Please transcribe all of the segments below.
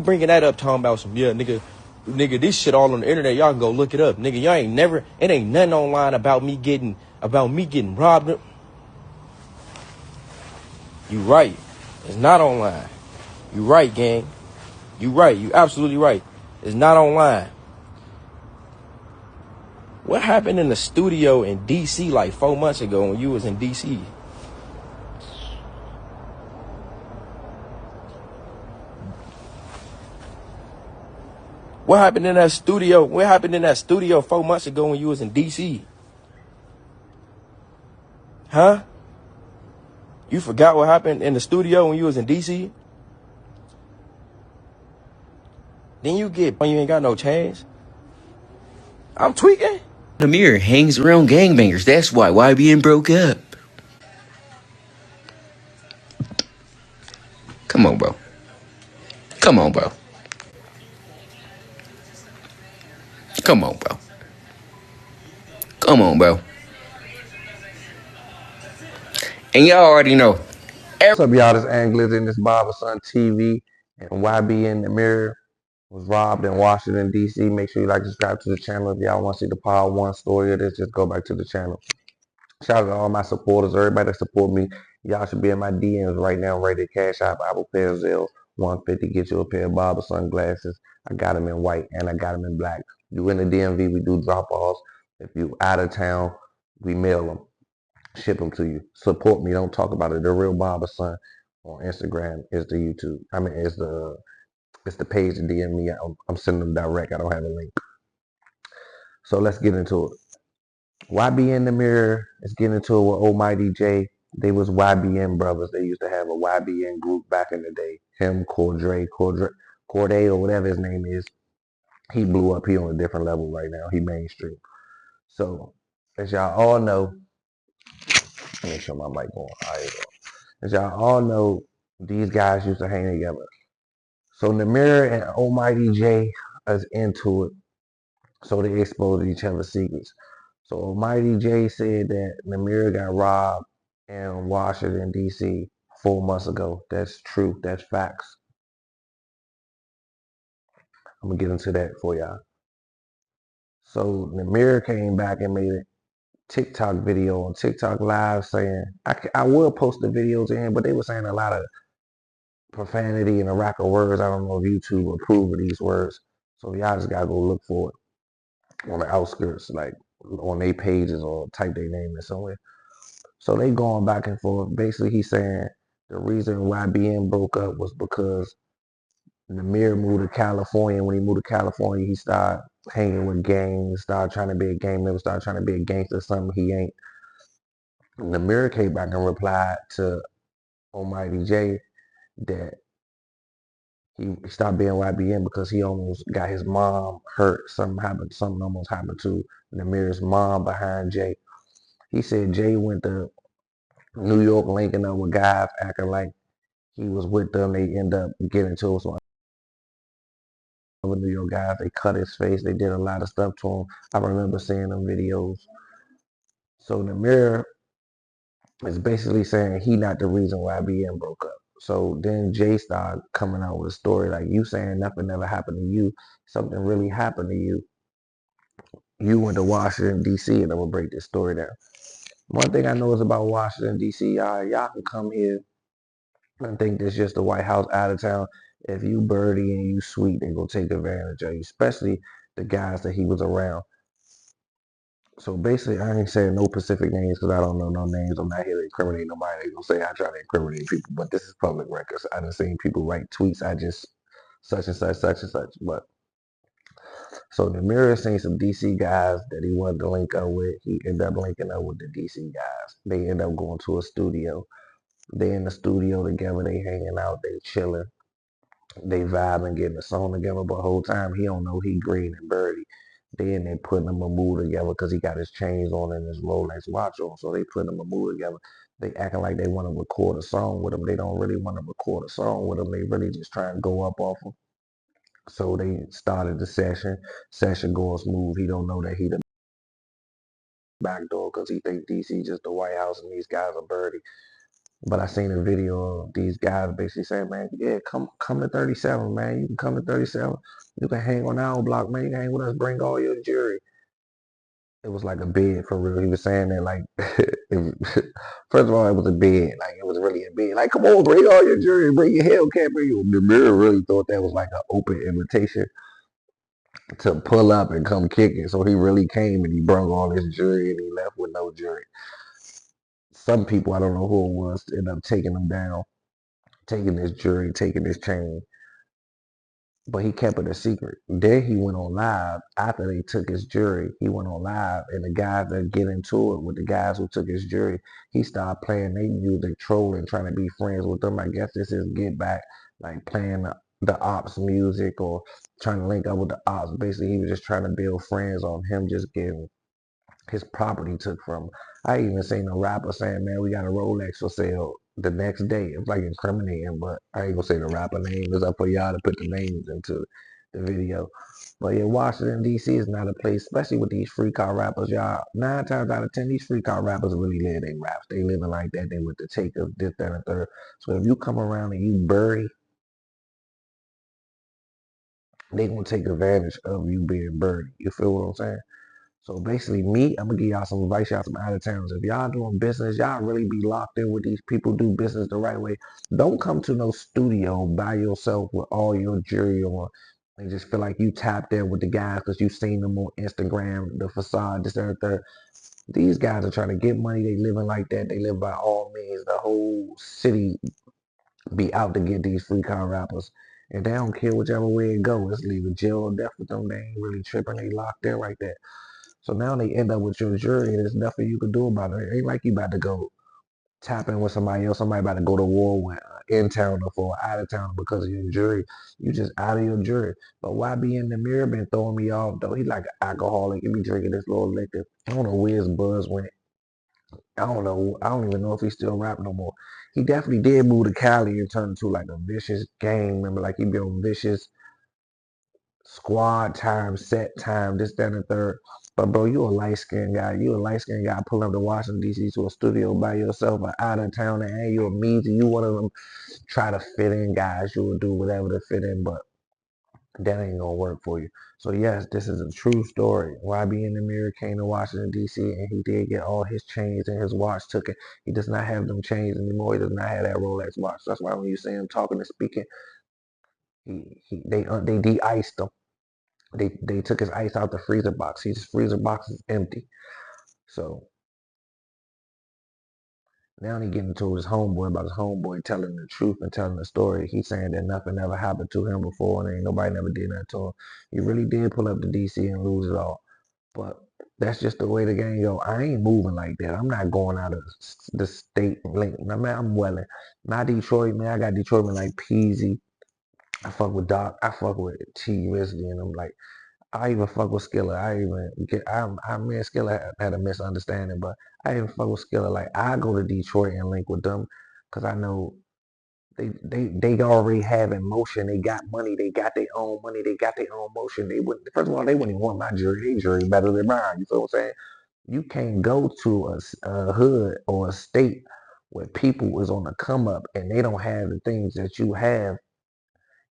bringing that up talking about some, yeah, nigga, this shit all on the internet. Y'all can go look it up. Nigga, y'all ain't never, it ain't nothing online about me getting robbed. You right. It's not online. You right, gang. You right. You absolutely right. It's not online. What happened in the studio in D.C. like 4 months ago when you was in D.C.? What happened in that studio? What happened in that studio 4 months ago when you was in D.C.? Huh? You forgot what happened in the studio when you was in D.C.? Then you ain't got no chance. I'm tweaking. Nahmir hangs around gangbangers. That's why YBN broke up. Come on, bro. Come on, bro. Come on, bro. Come on, bro. And y'all already know. What's up, y'all? This Anglers in this Barberson TV, and YBN Nahmir was robbed in Washington, D.C. Make sure you like, subscribe to the channel. If y'all want to see the part 1 story of this, just go back to the channel. Shout out to all my supporters, everybody that support me. Y'all should be in my DMs right now, ready to cash out Apple Pay, Zelle, 150, get you a pair of barber sunglasses. I got them in white and I got them in black. You in the DMV, we do drop-offs. If you out of town, we mail them. Ship them to you. Support me. Don't talk about it. TheRealBarbarason on Instagram is the YouTube. I mean, it's the page to DM me. I'm sending them direct. I don't have a link. So let's get into it. YBN Nahmir is getting into it with almightyJ. They was YBN brothers. They used to have a YBN group back in the day. Him, Corday, or whatever his name is. He blew up. He on a different level right now. He mainstream. So as y'all all know, let me show my mic on. All right, as y'all all know, these guys used to hang together. So Nahmir and almightyJ is into it. So they exposed each other's secrets. So almightyJ said that Nahmir got robbed in Washington, D.C. 4 months ago. That's true. That's facts. I'm going to get into that for y'all. So Nahmir came back and made a TikTok video on TikTok Live saying, I will post the videos in, but they were saying a lot of profanity and a rack of words. I don't know if YouTube will approve of these words. So y'all just gotta go look for it on the outskirts, like on their pages, or type their name in somewhere. So they going back and forth. Basically, he's saying the reason YBN broke up was because Nahmir moved to California. When he moved to California, he started hanging with gangs, started trying to be a gang member, started trying to be a gangster, something he ain't. Nahmir came back and replied to almightyJ that he stopped being YBN because he almost got his mom hurt. Something almost happened to Nahmir's mom behind Jay. He said Jay went to New York linking up with guys acting like he was with them. They end up getting to some other New York guys. They cut his face. They did a lot of stuff to him. I remember seeing them videos. So Nahmir is basically saying he not the reason why YBN broke up. So then Jay started coming out with a story like, you saying nothing never happened to you. Something really happened to you. You went to Washington, D.C., and I'm going to break this story down. One thing I know is about Washington, D.C., y'all can come here and think that's just the White House out of town. If you birdie and you sweet, they going to take advantage of you, especially the guys that he was around. So basically, I ain't saying no specific names because I don't know no names. I'm not here to incriminate nobody. They gonna say I try to incriminate people, but this is public records. I done seen people write tweets. I just such and such, such and such. But so Nahmir has seen some DC guys that he wanted to link up with. He ended up linking up with the DC guys. They end up going to a studio. They in the studio together. They hanging out. They chilling. They vibing, getting a song together. But the whole time he don't know he green and birdie. Then they putting him a mood together because he got his chains on and his Rolex watch on. So they putting him a mood together. They acting like they want to record a song with him. They don't really want to record a song with him. They really just try and go up off him. So they started the session. Session going smooth. He don't know that he the back door because he think DC just the White House and these guys are birdie. But I seen a video of these guys basically saying, man, yeah, come to 37, man. You can come to 37. You can hang on our block, man. You can hang with us. Bring all your jewelry. It was like a bed for real. He was saying that like, first of all, it was a bed. Like it was really a bed. Like, come on, bring all your jewelry. Bring your Hellcat. Bring your. The mirror really thought that was like an open invitation to pull up and come kick it. So he really came and he brought all his jewelry and he left with no jewelry. Some people, I don't know who it was, ended up taking him down, taking his jewelry, taking his chain. But he kept it a secret. Then he went on live after they took his jewelry. He went on live, and the guys that get into it with the guys who took his jewelry, he started playing their music, trolling, trying to be friends with them. I guess this is get back, like playing the ops music or trying to link up with the ops. Basically, he was just trying to build friends on him just getting his property took from him. I even seen a rapper saying, man, we got a Rolex for sale the next day. It was like incriminating, but I ain't gonna say the rapper name. It's up for y'all to put the names into the video. But yeah, Washington, D.C. is not a place, especially with these free car rappers, y'all. 9 times out of 10, these free car rappers really live their raps. They living like that. They with the takers, this, that, and the third. So if you come around and you bury, they gonna take advantage of you being buried. You feel what I'm saying? So basically, I'm gonna give y'all some advice, y'all some out of towners. If y'all doing business, y'all really be locked in with these people, do business the right way. Don't come to no studio by yourself with all your jewelry on and just feel like you tapped in with the guys because you seen them on Instagram, the facade, this, that, and third. These guys are trying to get money. They living like that. They live by all means. The whole city be out to get these free car rappers. And they don't care whichever way it goes. It's leaving jail or death with them. They ain't really tripping. They locked in right there. So now they end up with your jury, and there's nothing you can do about it. It ain't like you about to go tap in with somebody else. Somebody about to go to war with in town or for out of town because of your jury. You just out of your jury. But YBN Nahmir been throwing me off though. He like an alcoholic. He be drinking this little liquor. I don't know where his buzz went. I don't know. I don't even know if he still rap no more. He definitely did move to Cali and turn into like a vicious gang member. Like he be on vicious squad time, set time, this, that, and the third. But bro, you a light skinned guy. You a light skinned guy pulling up to Washington D.C. to a studio by yourself, or out of town, and you a measy. You one of them try to fit in guys. You will do whatever to fit in, but that ain't gonna work for you. So yes, this is a true story. YBN Nahmir came to Washington D.C. and he did get all his chains and his watch taken. He does not have them chains anymore. He does not have that Rolex watch. That's why when you see him talking and speaking, they de-iced him. They took his ice out the freezer box. His freezer box is empty. So now he getting to his homeboy about his homeboy telling the truth and telling the story. He's saying that nothing ever happened to him before and ain't nobody never did that to him. He really did pull up to DC and lose it all. But that's just the way the game go. I ain't moving like that. I'm not going out of the state. Like, man, I'm welling. Not Detroit, man. I got Detroit man like Peasy. I fuck with Doc. I fuck with T Grizzly and I'm like I even fuck with Skiller. Me and Skiller had a misunderstanding, but I even fuck with Skiller. Like I go to Detroit and link with them because I know they already have emotion. They got money. They got their own money. They got their own motion. They wouldn't. First of all, they wouldn't even want my jury. Their jury better than mine. You feel what I'm saying? You can't go to a hood or a state where people is on the come up and they don't have the things that you have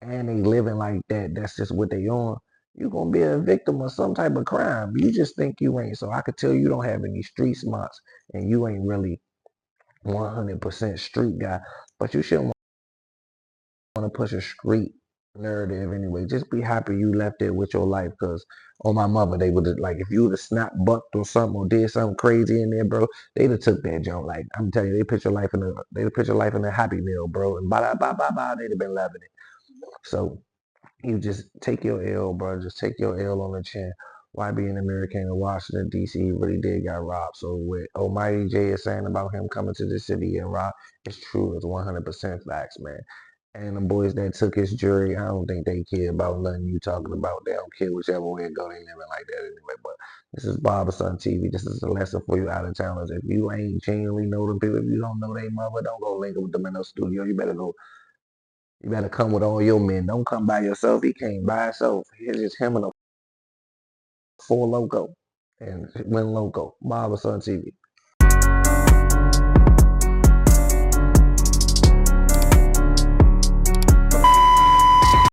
and they living like that, that's just what they on, you're gonna be a victim of some type of crime. You just think you ain't. So I could tell you don't have any street smarts and you ain't really 100% street guy, but you shouldn't want to push a street narrative anyway. Just be happy you left it with your life because on my mother, they would like if you would have snapped bucked or something or did something crazy in there, bro, they'd have took that junk. Like I'm telling you, they'd put your life in a happy meal, bro. And they'd have been loving it. So you just take your L, bro. Just take your L on the chin. YBN American in Washington, D.C. really did got robbed. So what almightyJ is saying about him coming to the city and robbed, it's true. It's 100% facts, man. And the boys that took his jury, I don't think they care about nothing you talking about. They don't care whichever way it go. They living like that anyway. But this is Barberson TV. This is a lesson for you out of towners. If you ain't genuinely know them people, if you don't know their mother, don't go link up with them in no studio. You better come with all your men. Don't come by yourself. He came by himself. It's just him and a four loco and went loco. Barberson TV.